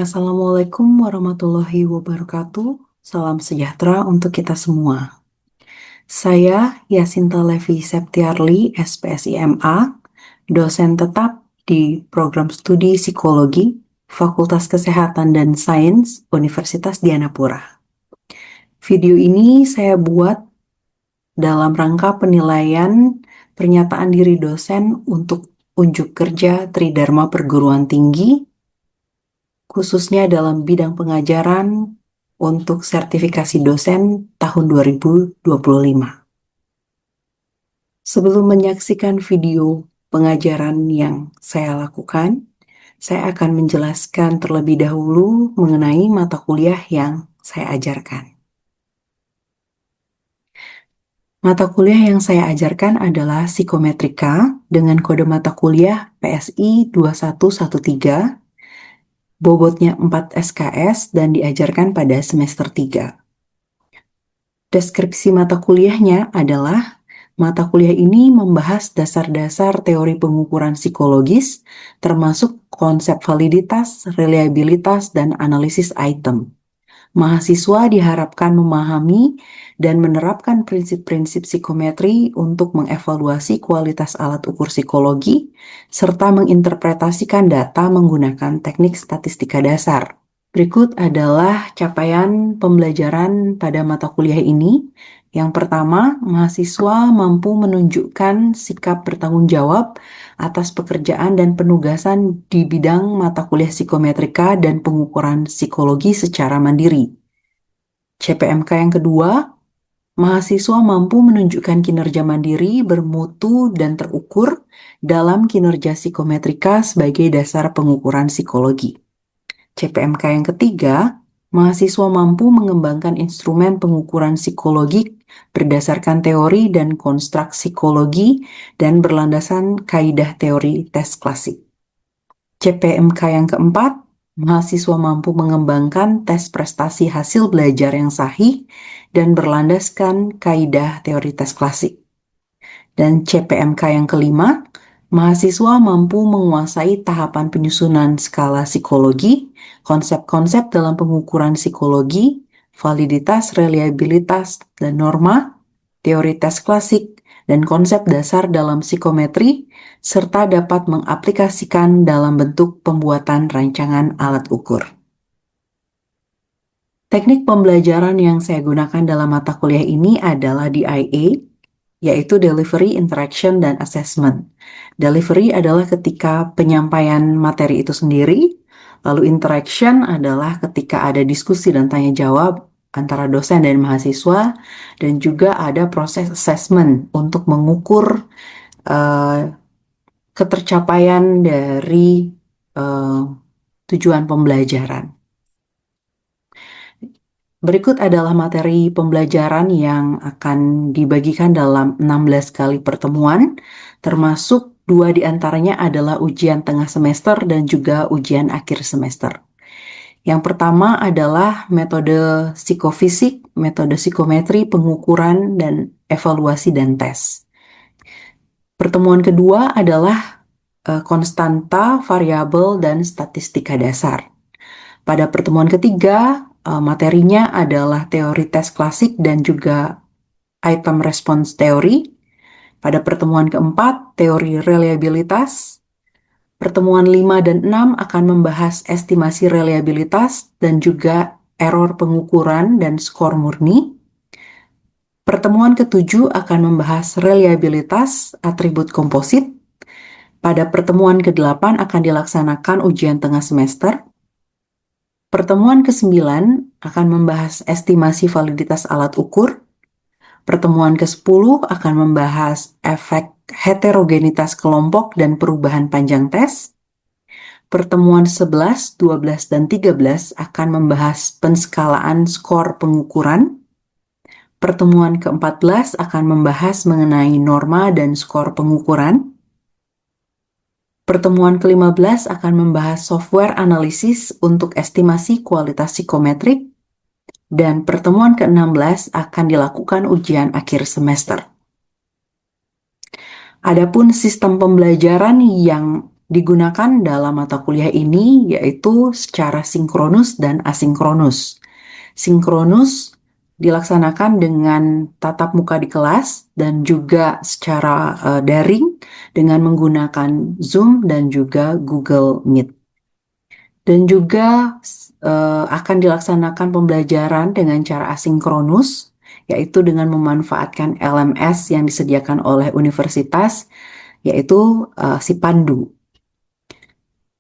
Assalamualaikum warahmatullahi wabarakatuh. Salam sejahtera untuk kita semua. Saya Yasinta Levi Septiarli, SPSIMA, dosen tetap di Program Studi Psikologi, Fakultas Kesehatan dan Sains, Universitas Dianapura. Video ini saya buat dalam rangka penilaian pernyataan diri dosen untuk unjuk kerja Tridharma Perguruan Tinggi, khususnya dalam bidang pengajaran untuk sertifikasi dosen tahun 2025. Sebelum menyaksikan video pengajaran yang saya lakukan, saya akan menjelaskan terlebih dahulu mengenai mata kuliah yang saya ajarkan. Mata kuliah yang saya ajarkan adalah psikometrika dengan kode mata kuliah PSI 2113, bobotnya 4 SKS dan diajarkan pada semester 3. Deskripsi mata kuliahnya adalah mata kuliah ini membahas dasar-dasar teori pengukuran psikologis, termasuk konsep validitas, reliabilitas, dan analisis item. Mahasiswa diharapkan memahami dan menerapkan prinsip-prinsip psikometri untuk mengevaluasi kualitas alat ukur psikologi, serta menginterpretasikan data menggunakan teknik statistika dasar. Berikut adalah capaian pembelajaran pada mata kuliah ini. Yang pertama, mahasiswa mampu menunjukkan sikap bertanggung jawab atas pekerjaan dan penugasan di bidang mata kuliah psikometrika dan pengukuran psikologi secara mandiri. CPMK yang kedua, mahasiswa mampu menunjukkan kinerja mandiri, bermutu, dan terukur dalam kinerja psikometrika sebagai dasar pengukuran psikologi. CPMK yang ketiga, mahasiswa mampu mengembangkan instrumen pengukuran psikologi berdasarkan teori dan konstruk psikologi dan berlandasan kaidah teori tes klasik. CPMK yang keempat, mahasiswa mampu mengembangkan tes prestasi hasil belajar yang sahih dan berlandaskan kaidah teori tes klasik. Dan CPMK yang kelima, mahasiswa mampu menguasai tahapan penyusunan skala psikologi, konsep-konsep dalam pengukuran psikologi, validitas, reliabilitas, dan norma, teori tes klasik, dan konsep dasar dalam psikometri, serta dapat mengaplikasikan dalam bentuk pembuatan rancangan alat ukur. Teknik pembelajaran yang saya gunakan dalam mata kuliah ini adalah DIA, yaitu Delivery, Interaction, dan Assessment. Delivery adalah ketika penyampaian materi itu sendiri, lalu interaction adalah ketika ada diskusi dan tanya jawab antara dosen dan mahasiswa, dan juga ada proses assessment untuk mengukur ketercapaian dari tujuan pembelajaran. Berikut adalah materi pembelajaran yang akan dibagikan dalam 16 kali pertemuan, termasuk 2 diantaranya adalah ujian tengah semester dan juga ujian akhir semester. Yang pertama adalah metode psikofisik, metode psikometri, pengukuran, dan evaluasi dan tes. Pertemuan kedua adalah konstanta, variabel, dan statistika dasar. Pada pertemuan ketiga, materinya adalah teori tes klasik dan juga item response teori. Pada pertemuan keempat, teori reliabilitas. Pertemuan 5 dan 6 akan membahas estimasi reliabilitas dan juga error pengukuran dan skor murni. Pertemuan ketujuh akan membahas reliabilitas, atribut komposit. Pada pertemuan ke-8 akan dilaksanakan ujian tengah semester. Pertemuan ke-9 akan membahas estimasi validitas alat ukur. Pertemuan ke-10 akan membahas efek heterogenitas kelompok dan perubahan panjang tes. Pertemuan 11, 12, dan 13 akan membahas penskalaan skor pengukuran. Pertemuan ke-14 akan membahas mengenai norma dan skor pengukuran. Pertemuan ke-15 akan membahas software analisis untuk estimasi kualitas psikometrik, dan pertemuan ke-16 akan dilakukan ujian akhir semester. Adapun sistem pembelajaran yang digunakan dalam mata kuliah ini yaitu secara sinkronus dan asinkronus. Sinkronus dilaksanakan dengan tatap muka di kelas dan juga secara daring dengan menggunakan Zoom dan juga Google Meet. Dan juga akan dilaksanakan pembelajaran dengan cara asinkronus, yaitu dengan memanfaatkan LMS yang disediakan oleh universitas, yaitu si Pandu.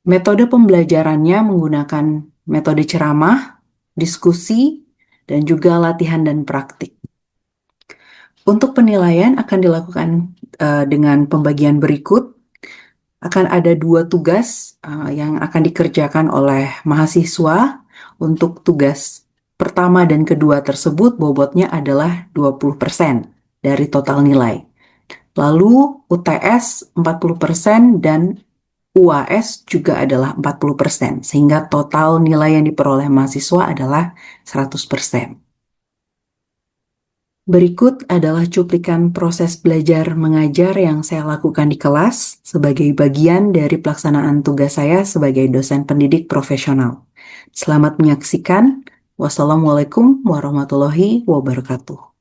Metode pembelajarannya menggunakan metode ceramah, diskusi, dan juga latihan dan praktik. Untuk penilaian akan dilakukan dengan pembagian berikut. Akan ada 2 tugas yang akan dikerjakan oleh mahasiswa. Untuk tugas pertama dan kedua tersebut bobotnya adalah 20% dari total nilai. Lalu UTS 40% dan UAS juga adalah 40%, sehingga total nilai yang diperoleh mahasiswa adalah 100%. Berikut adalah cuplikan proses belajar mengajar yang saya lakukan di kelas sebagai bagian dari pelaksanaan tugas saya sebagai dosen pendidik profesional. Selamat menyaksikan. Wassalamualaikum warahmatullahi wabarakatuh.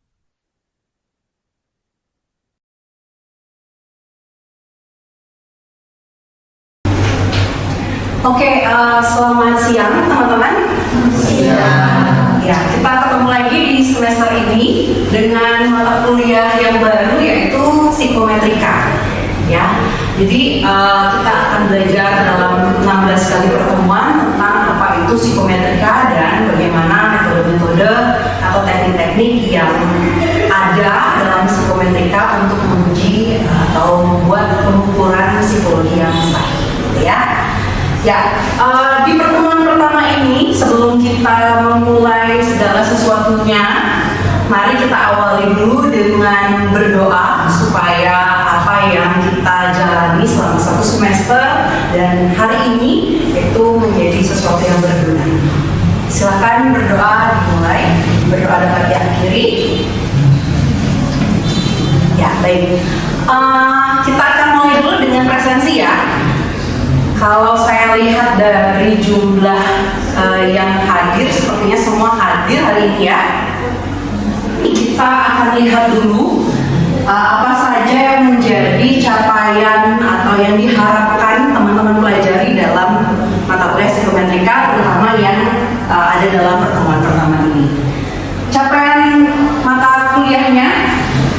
Oke, selamat siang teman-teman. Ya, kita ketemu lagi di semester ini dengan mata kuliah yang baru yaitu psikometrika. Ya, jadi kita akan belajar dalam 16 kali pertemuan tentang apa itu psikometrika dan bagaimana metode-metode atau teknik-teknik yang ada dalam psikometrika untuk menguji atau membuat pengukuran psikologi yang sahih. Ya. Ya, di pertemuan pertama ini sebelum kita memulai segala sesuatunya, mari kita awali dulu dengan berdoa supaya apa yang kita jalani selama 1 semester dan hari ini itu menjadi sesuatu yang berguna. Silakan berdoa dimulai, berdoa dapat diakhiri. Ya, baik. Kita akan mulai dulu dengan presensi ya. Kalau saya lihat dari jumlah yang hadir, sepertinya semua hadir hari ini ya. Kita akan lihat dulu apa saja yang menjadi capaian atau yang diharapkan teman-teman pelajari dalam mata kuliah psikometrika, terutama yang ada dalam pertemuan pertama ini. Capaian mata kuliahnya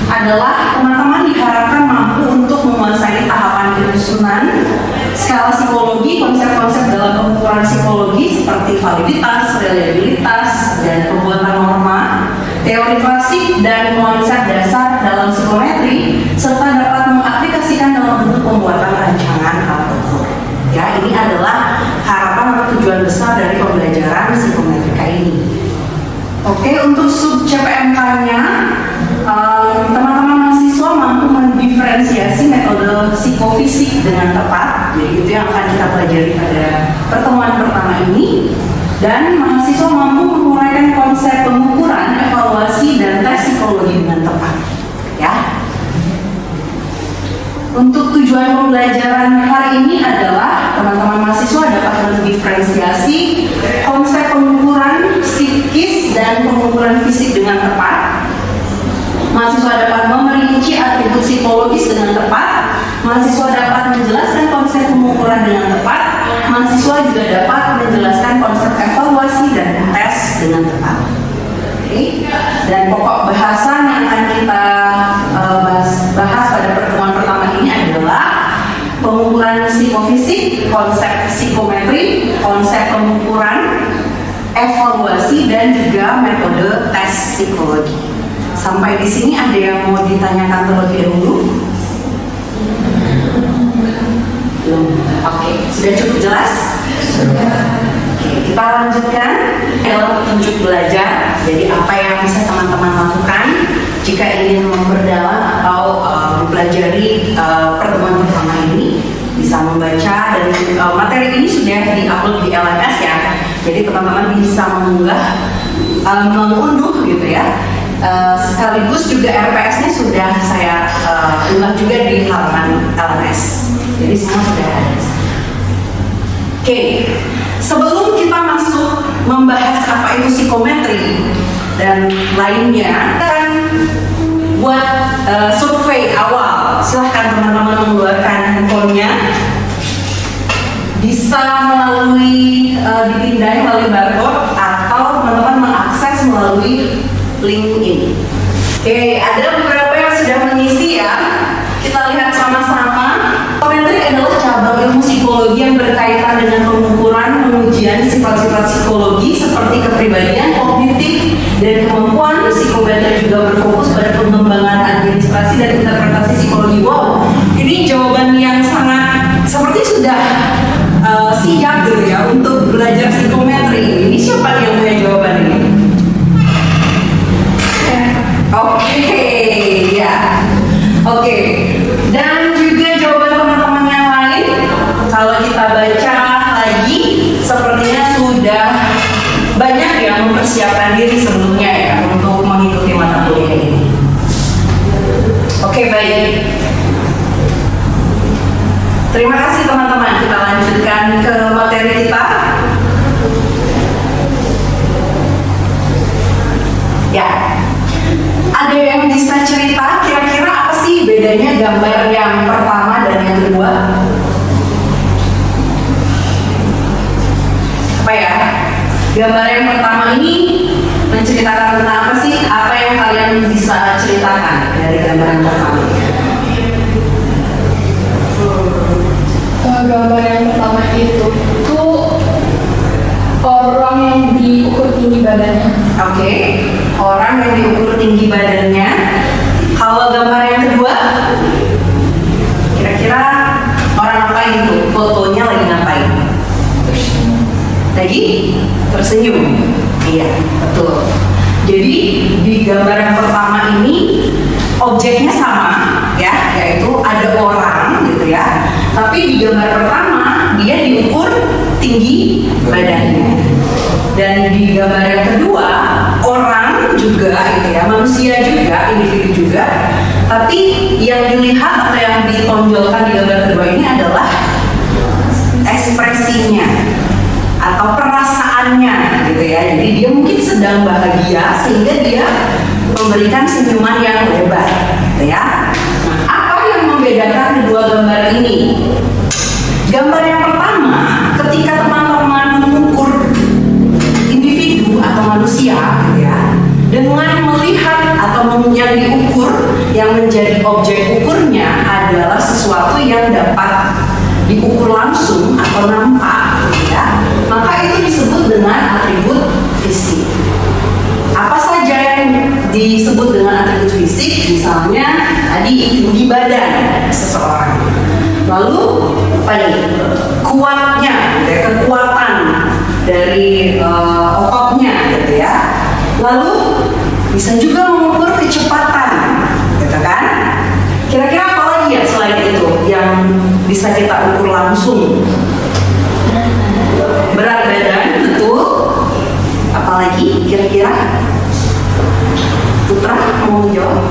adalah teman-teman diharapkan mampu untuk menguasai tahapan penyusunan skala psikologi, konsep-konsep dalam pengukuran psikologi seperti validitas, reliabilitas, dan pembuatan norma, teori klasik, dan konsep dasar dalam psikometri, serta dapat mengaplikasikan dalam bentuk pembuatan rancangan algoritma. Ya, ini adalah harapan atau tujuan besar dari pembelajaran psikometrika ini. Oke, untuk sub CPMK-nya, teman-teman mahasiswa mampu mendiferensiasi metode psikofisik dengan tepat. Jadi itu yang akan kita pelajari pada pertemuan pertama ini. Dan mahasiswa mampu menguraikan konsep pengukuran, evaluasi, dan tes psikologi dengan tepat. Ya. Untuk tujuan pembelajaran hari ini adalah teman-teman mahasiswa dapat mendiferensiasi konsep pengukuran psikis dan pengukuran fisik dengan tepat. Mahasiswa dapat memperinci atribut psikologis dengan tepat. Mahasiswa dapat menjelaskan konsep pengukuran dengan tepat. Mahasiswa juga dapat menjelaskan konsep evaluasi dan tes dengan tepat. Oke. Dan pokok bahasan yang akan kita bahas pada pertemuan pertama ini adalah pengukuran psikofisik, konsep psikometri, konsep pengukuran, evaluasi, dan juga metode tes psikologi. Sampai di sini ada yang mau ditanyakan terlebih dahulu? Belum. Oke, sudah cukup jelas? Oke, kita lanjutkan dalam petunjuk belajar. Jadi apa yang bisa teman-teman lakukan jika ingin memperdalam atau mempelajari pertemuan pertama ini? Bisa membaca dan materi ini sudah di-upload di LMS ya. Jadi teman-teman bisa mengunduh gitu ya. Sekaligus juga RPS-nya sudah saya unggah juga di halaman LMS. Jadi semua sudah ada. Oke, sebelum kita masuk membahas apa itu psikometri dan lainnya, kita akan buat survei awal. Silahkan teman-teman mengeluarkan handphonenya. Bisa melalui dipindahin melalui barcode atau teman-teman mengakses melalui link ini. Oke, ada beberapa yang sudah mengisi ya. Kita lihat sama-sama. Psikometri adalah cabang ilmu psikologi yang berkaitan dengan pengukuran, pengujian sifat-sifat psikologi seperti kepribadian, kognitif, dan kemampuan. Psikometri juga berfokus pada pengembangan administrasi dan interpretasi psikologi. Wow, ini jawaban yang sangat seperti sudah siap gitu ya untuk belajar psikometri. Ini siapa yang punya jawaban ini? Oke, ya. Oke. Dan juga jawaban teman-teman yang lain, kalau kita baca lagi, sepertinya sudah banyak yang mempersiapkan diri sebelumnya ya untuk mengikuti mata kuliah ini. Oke, baik. Terima kasih teman-teman. Kita lanjutkan ke materi kita. Ya. Ada yang bisa cerita kira-kira apa sih bedanya gambar yang pertama dan yang kedua? Apa ya? Gambar yang pertama ini menceritakan tentang apa sih? Apa yang kalian bisa ceritakan dari gambar yang pertama? Gambar yang pertama itu orang yang diukur tinggi badannya. Oke, orang yang diukur tinggi badannya. Kalau gambar yang kedua, kira-kira orang ngapain itu? Fotonya lagi ngapain? Lagi tersenyum. Iya, betul. Jadi di gambar yang pertama ini objeknya sama, ya, yaitu ada orang, gitu ya. Tapi di gambar pertama dia diukur tinggi badannya. Dan di gambar yang kedua orang juga, gitu ya, manusia juga, individu juga. Tapi yang dilihat atau yang ditonjolkan di gambar kedua ini adalah ekspresinya atau perasaannya, gitu ya. Jadi dia mungkin sedang bahagia sehingga dia memberikan senyuman yang lebar, gitu ya. Nah, apa yang membedakan kedua gambar ini? Gambar yang pertama, ketika teman-teman mengukur individu atau manusia, gitu ya, dengan melihat atau yang diukur, yang menjadi objek ukurnya adalah sesuatu yang dapat diukur langsung atau nampak, gitu ya, maka itu disebut dengan atribut fisik. Apa saja yang disebut dengan atribut fisik? Misalnya tadi tinggi badan seseorang. Lalu apa nih? Kuatnya, gitu ya, kekuatan dari ototnya, gitu ya. Lalu bisa juga mengukur kecepatan, gitu kan? Kira-kira apa lagi ya selain itu yang bisa kita ukur langsung? Berat badan, betul. Apalagi kira-kira? Putra mau menjawab?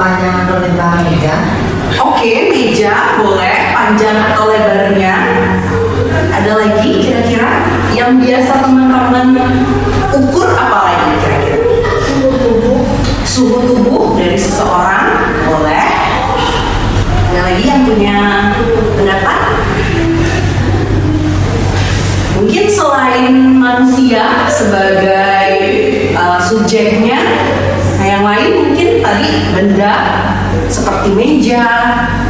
Panjang atau lebar meja. Oke, meja boleh, panjang atau lebarnya. Ada lagi kira-kira yang biasa teman-teman ukur apa lagi kira-kira? Suhu tubuh dari seseorang boleh. Ada lagi yang punya pendapat? Mungkin selain manusia sebagai subjeknya, nah yang lain mungkin tadi benda seperti meja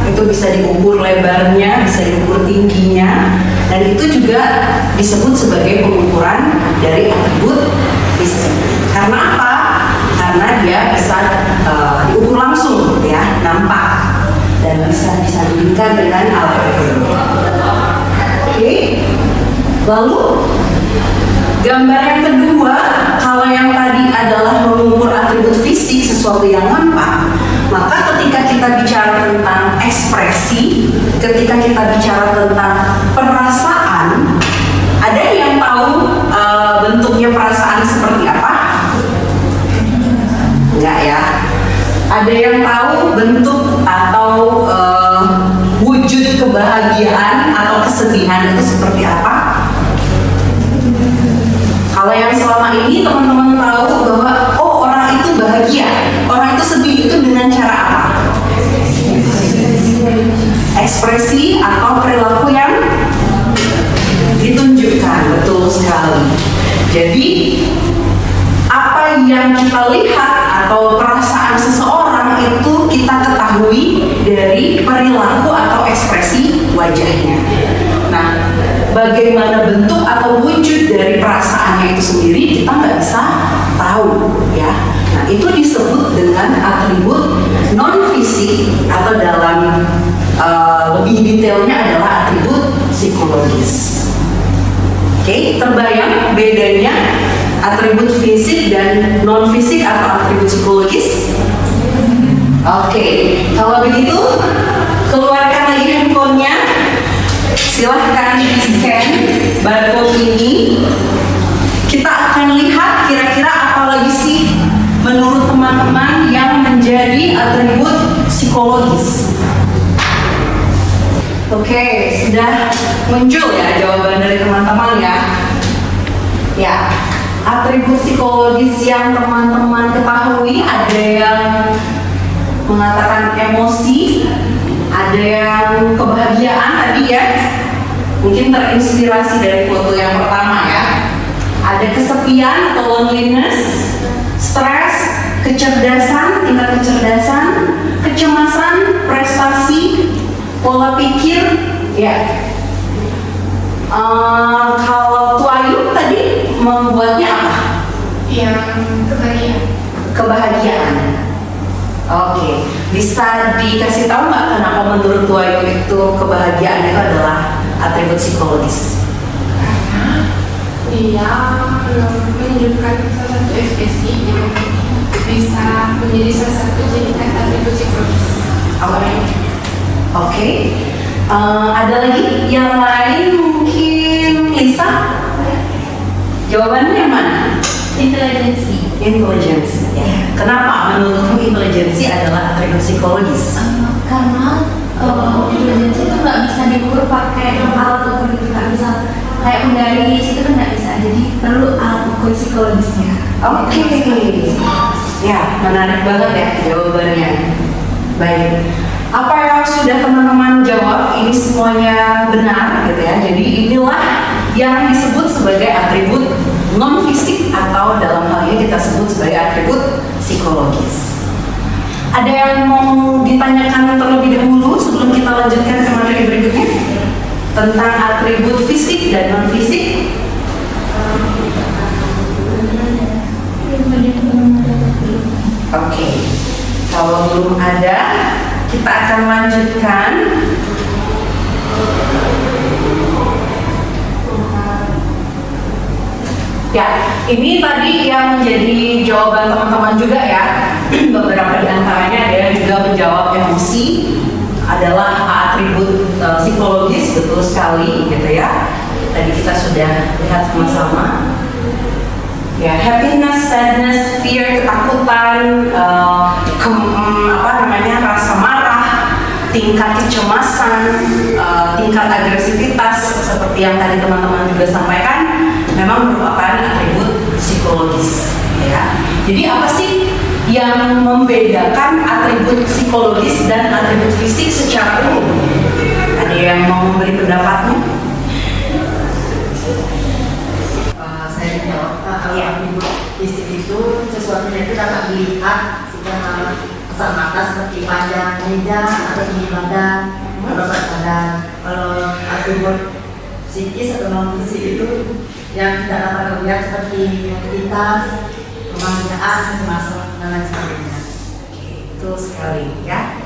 itu bisa diukur lebarnya, bisa diukur tingginya, dan itu juga disebut sebagai pengukuran dari atribut fisik. Karena apa? Karena dia bisa diukur langsung, ya, nampak dan bisa disandingkan dengan alat ukur. Oke. Lalu gambar yang kedua, kalau yang tadi adalah mengukur atribut fisik sesuatu yang nampak, maka ketika kita bicara tentang ekspresi, ketika kita bicara tentang perasaan, ada yang tahu bentuknya perasaan seperti apa? Enggak ya? Ada yang tahu bentuk atau wujud wujud kebahagiaan atau kesedihan itu seperti apa? Kalau yang selama ini teman-teman tahu bahwa oh orang itu bahagia, orang itu sedih itu dengan cara apa? Ekspresi atau perilaku yang ditunjukkan, betul sekali. Jadi apa yang kita lihat atau perasaan seseorang itu kita ketahui dari perilaku atau ekspresi wajahnya. Nah, bagaimana bentuk atau wujud dari perasaannya itu sendiri kita nggak bisa tahu, ya. Nah, itu disebut dengan atribut non fisik atau dalam lebih detailnya adalah atribut psikologis. Oke, terbayang bedanya atribut fisik dan non fisik atau atribut psikologis? Oke, kalau begitu keluarkan lagi handphonenya. Silahkan di-scan barcode ini. Kita akan lihat kira-kira apa lagi sih menurut teman-teman yang menjadi atribut psikologis. Oke, sudah muncul ya jawaban dari teman-teman ya. Ya, atribut psikologis yang teman-teman ketahui ada yang mengatakan emosi, ada yang kebahagiaan tadi ya. Mungkin terinspirasi dari foto yang pertama ya. Ada kesepian atau loneliness, stres, kecerdasan, tingkat kecerdasan, kecemasan, prestasi, pola pikir, ya. Kalau Tuayu tadi membuatnya apa? Yang kebahagiaan. Kebahagiaan. Oke, bisa dikasih tahu nggak kenapa menurut Tuayu itu kebahagiaan itu adalah atribut psikologis? Karena dia menunjukkan salah satu ekspresi yang bisa menjadi salah satu jadikan atribut psikologis. Oke. Ada lagi yang lain mungkin Lisa? Jawabannya yang mana? Intelijensi. Intelijensi. Ya. Kenapa menurutmu intelijensi adalah atribut psikologis? Karena intelijensi itu nggak bisa diukur pakai alat ukur gitu, nggak bisa kayak menggaris itu kan nggak bisa, jadi perlu alat ukur psikologisnya. Oke. Ya, menarik banget ya jawabannya. Baik. Apa yang sudah teman-teman jawab ini semuanya benar gitu ya. Jadi inilah yang disebut sebagai atribut non fisik atau dalam hal ini kita sebut sebagai atribut psikologis. Ada yang mau ditanyakan terlebih dahulu sebelum kita lanjutkan ke materi berikutnya tentang atribut fisik dan non fisik? Oke. Kalau belum ada, kita akan lanjutkan. Ya, ini tadi yang menjadi jawaban teman-teman juga ya. Beberapa di antaranya ada yang juga menjawab emosi adalah atribut psikologis, betul sekali gitu ya. Tadi kita sudah lihat sama-sama. Ya, happiness, sadness, fear, ketakutan, rasa marah, tingkat kecemasan, tingkat agresivitas seperti yang tadi teman-teman juga sampaikan memang merupakan atribut psikologis ya. Jadi apa sih yang membedakan atribut psikologis dan atribut fisik secara umum? Ada yang mau memberi pendapatnya? Saya jawab, kalau atribut fisik itu sesuatu yang itu dapat dilihat secara kasat mata seperti panjang meja atau tinggi badan atau berat badan. Kalau atribut psikis atau non fisik itu yang tidak dapat dilihat seperti identitas, kemanusiaan, kemasan dan lain sebagainya. Betul sekali ya.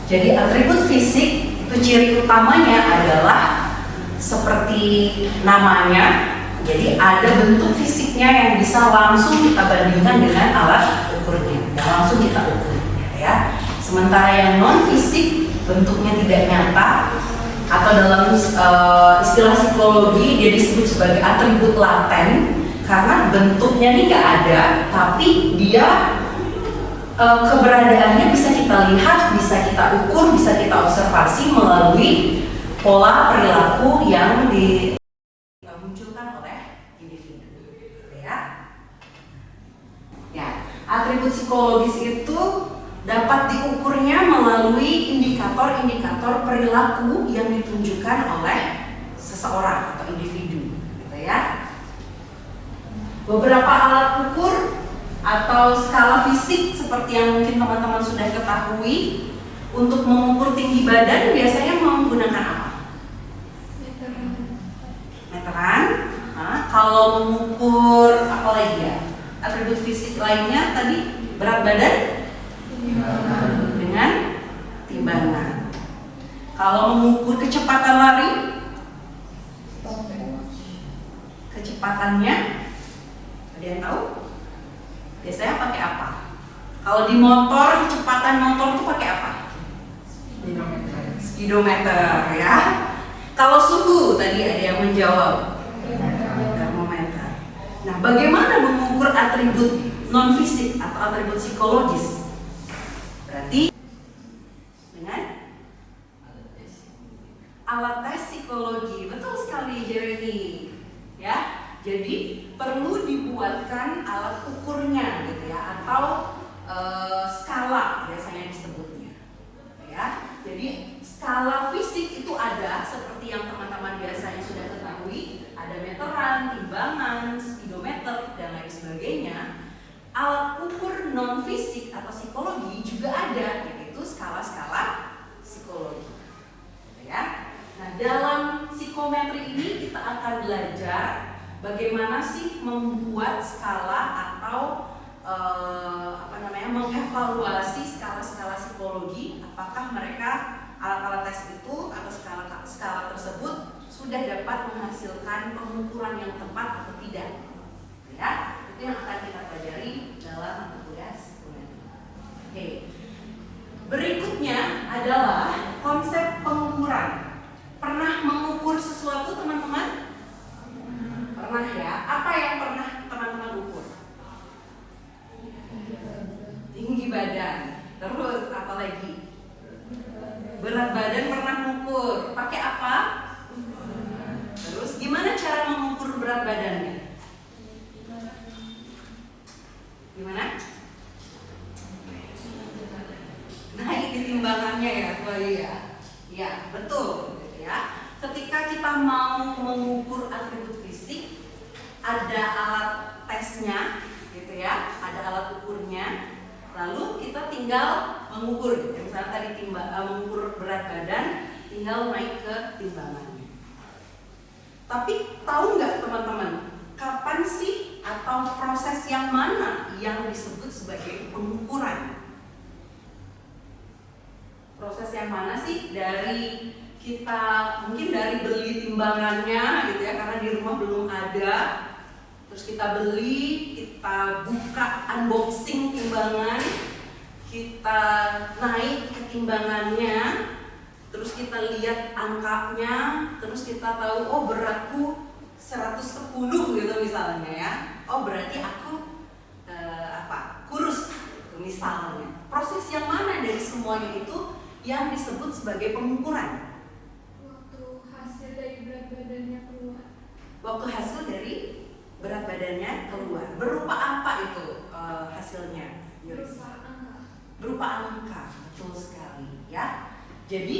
Jadi atribut fisik itu ciri utamanya adalah seperti namanya. Jadi ada bentuk fisiknya yang bisa langsung kita bandingkan dengan alat ukurnya dan langsung kita ukur ya. Sementara yang non fisik bentuknya tidak nyata atau dalam istilah psikologi dia disebut sebagai atribut laten karena bentuknya ini nggak ada tapi dia keberadaannya bisa kita lihat, bisa kita kita ukur, bisa kita observasi melalui pola perilaku yang dimunculkan oleh individu. Ya. Ya, atribut psikologis itu dapat diukurnya melalui indikator-indikator perilaku yang ditunjukkan oleh seseorang atau individu, gitu ya. Beberapa alat ukur atau skala fisik seperti yang mungkin teman-teman sudah ketahui, untuk mengukur tinggi badan biasanya menggunakan apa? Meteran. Nah, kalau mengukur apa lagi ya? Atribut fisik lainnya tadi berat badan dengan timbangan. Kalau mengukur kecepatan lari, kecepatannya ada yang tahu? Biasanya pakai apa? Kalau di motor, kecepatan motor itu pakai apa? Speedometer, ya. Kalau suhu tadi ada yang menjawab, termometer. Nah, bagaimana mengukur atribut non fisik atau atribut psikologis? Berarti dengan alat tes psikologi. Betul sekali, Jeremy. Ya, jadi perlu dibuatkan alat ukurnya, gitu ya, atau skala biasanya disebutnya. Ya, jadi skala fisik itu ada seperti yang teman-teman biasanya sudah ketahui, ada meteran, timbangan, speedometer, dan lain sebagainya. Alat ukur non fisik atau psikologi juga ada, yaitu skala-skala psikologi. Ya. Nah, dalam psikometri ini kita akan belajar bagaimana sih membuat skala atau mengevaluasi skala-skala psikologi, apakah mereka alat-alat tes itu atau skala tersebut sudah dapat menghasilkan pengukuran yang tepat atau tidak. Ya, itu yang akan kita pelajari dalam mata kuliah psikometri. Oke. Berikutnya adalah konsep pengukuran. Pernah mengukur sesuatu, teman-teman? Pernah ya? Apa yang pernah teman-teman ukur? Tinggi badan. Terus apa lagi? Berat badan pernah mengukur. Pakai apa? Terus gimana cara mengukur berat badannya? Gimana? Naik di timbangannya ya, ya. Ya, betul, gitu ya. Ketika kita mau mengukur atribut fisik, ada alat tesnya, gitu ya, ada alat ukurnya. Lalu kita tinggal mengukur, gitu. Misalnya tadi mengukur berat badan, tinggal naik ke timbangannya. Tapi tahu nggak teman-teman, kapan sih atau proses yang mana yang disebut sebagai pengukuran? Proses yang mana sih dari kita mungkin dari beli timbangannya, gitu ya, karena di rumah belum ada. Terus kita beli, kita buka unboxing timbangan, kita naik ke timbangannya, terus kita lihat angkanya, terus kita tahu, oh beratku 110 gitu misalnya ya. Oh berarti aku kurus gitu, misalnya. Proses yang mana dari semuanya itu yang disebut sebagai pengukuran? Waktu hasil dari berat badannya keluar. Waktu hasil dari berat badannya keluar. Berupa apa itu hasilnya? Berupa angka. Berupa angka, betul sekali ya. Jadi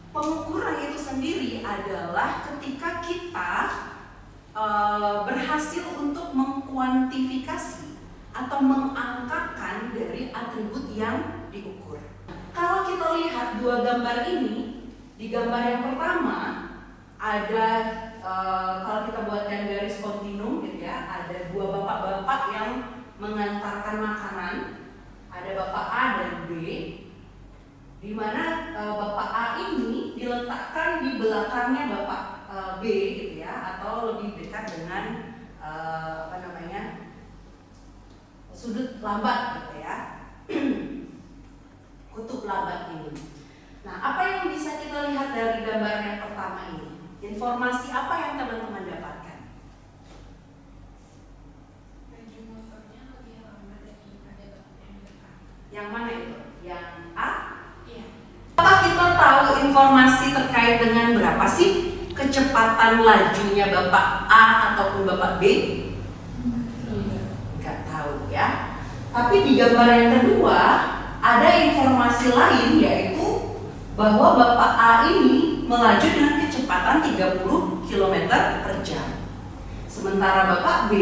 pengukuran itu sendiri adalah ketika kita berhasil untuk mengkuantifikasi atau mengangkakan dari atribut yang diukur. Kalau kita lihat dua gambar ini, di gambar yang pertama ada kalau kita buatkan garis kontinum, gitu ya, ada dua bapak-bapak yang mengantarkan makanan, ada bapak A dan B, di mana bapak A ini diletakkan di belakangnya bapak B, gitu ya, atau lebih dekat dengan sudut lambat, gitu ya. Kutub lambat ini. Nah, apa yang bisa kita lihat dari gambar yang pertama ini? Informasi apa yang teman-teman dapatkan? Laju motornya lebih lama daripada bapak yang dekat. Yang mana itu? Yang A? Iya. informasi terkait dengan berapa sih kecepatan lajunya Bapak A ataupun Bapak B? Nggak tahu ya. Tapi di gambar yang kedua ada informasi lain, yaitu bahwa Bapak A ini melaju dengan kecepatan 30 km per jam. Sementara Bapak B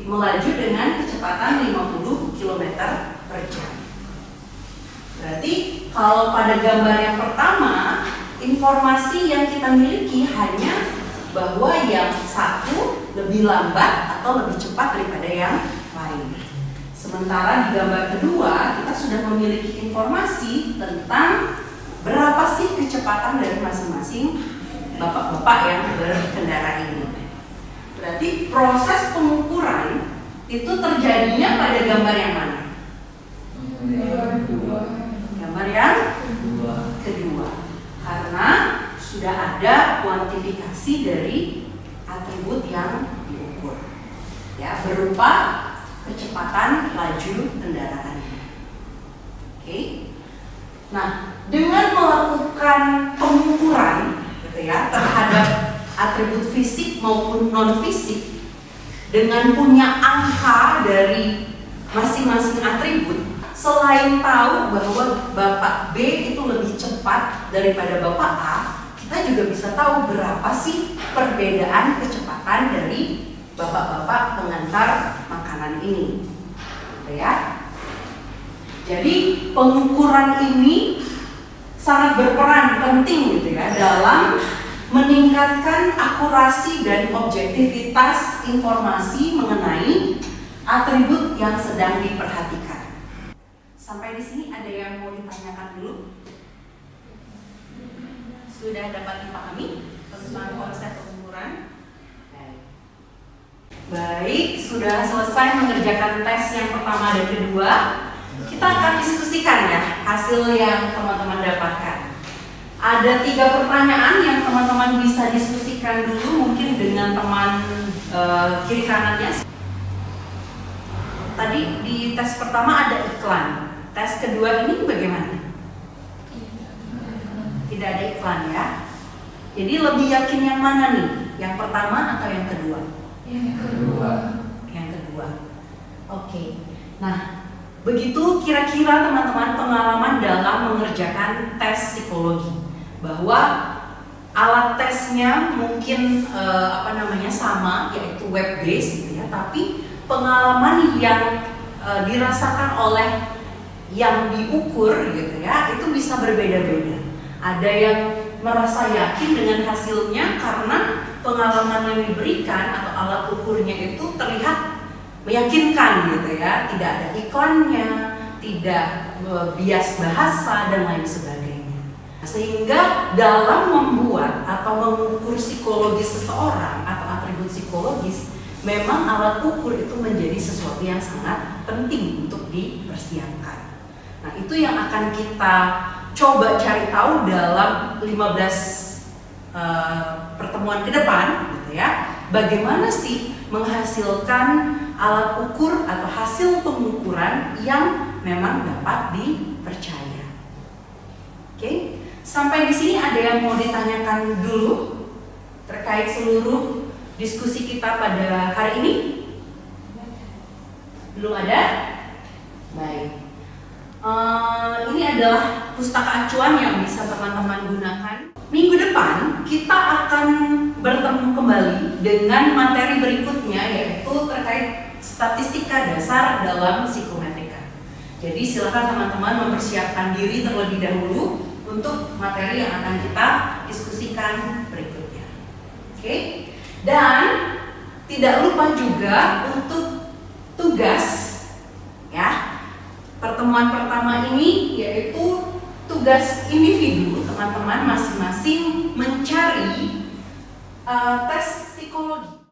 melaju dengan kecepatan 50 km per jam. Berarti kalau pada gambar yang pertama, informasi yang kita miliki hanya bahwa yang satu lebih lambat atau lebih cepat daripada yang lain. Sementara di gambar kedua, kita sudah memiliki informasi tentang berapa sih kecepatan dari masing-masing bapak-bapak yang berkendara ini. Berarti proses pengukuran itu terjadinya pada gambar yang mana? Gambar yang kedua. Karena sudah ada kuantifikasi dari atribut yang diukur, ya, berupa kecepatan laju kendaraan. Oke. Nah, dengan melakukan pengukuran gitu ya terhadap atribut fisik maupun non fisik, dengan punya angka dari masing-masing atribut, selain tahu bahwa Bapak B itu lebih cepat daripada Bapak A, kita juga bisa tahu berapa sih perbedaan kecepatan dari bapak-bapak pengantar makanan ini, gitu ya. Jadi pengukuran ini sangat berperan penting gitu ya dalam meningkatkan akurasi dan objektivitas informasi mengenai atribut yang sedang diperhatikan. Sampai di sini ada yang mau ditanyakan dulu? Sudah dapat dipahami tentang konsep pengukuran? Baik, sudah selesai mengerjakan tes yang pertama dan kedua. Kita akan diskusikan ya hasil yang teman-teman dapatkan. Ada 3 pertanyaan yang teman-teman bisa diskusikan dulu mungkin dengan teman kiri kanannya. Tadi di tes pertama ada iklan. Tes kedua ini bagaimana? Tidak ada iklan ya. Jadi lebih yakin yang mana nih? Yang pertama atau yang kedua? Yang kedua. Yang kedua. Oke. Nah, begitu kira-kira teman-teman pengalaman dalam mengerjakan tes psikologi, bahwa alat tesnya mungkin sama, yaitu web based gitu ya, tapi pengalaman yang dirasakan oleh yang diukur gitu ya itu bisa berbeda-beda. Ada yang merasa yakin dengan hasilnya karena pengalaman yang diberikan atau alat ukurnya itu terlihat meyakinkan gitu ya, tidak ada iklannya, tidak bias bahasa dan lain sebagainya. Sehingga dalam membuat atau mengukur psikologis seseorang atau atribut psikologis, memang alat ukur itu menjadi sesuatu yang sangat penting untuk dipersiapkan. Nah, itu yang akan kita coba cari tahu dalam 15 pertemuan ke depan gitu ya. Bagaimana sih menghasilkan alat ukur atau hasil pengukuran yang memang dapat dipercaya. Oke, sampai di sini ada yang mau ditanyakan dulu terkait seluruh diskusi kita pada hari ini? Belum ada? Baik. Ini adalah pustaka acuan yang bisa teman-teman gunakan. Minggu depan kita akan bertemu kembali dengan materi berikutnya, yaitu terkait statistika dasar dalam psikometrika. Jadi silakan teman-teman mempersiapkan diri terlebih dahulu untuk materi yang akan kita diskusikan berikutnya. Oke? Dan tidak lupa juga untuk tugas ya. Pertemuan pertama ini yaitu tugas individu, teman-teman masing-masing mencari tes psikologi.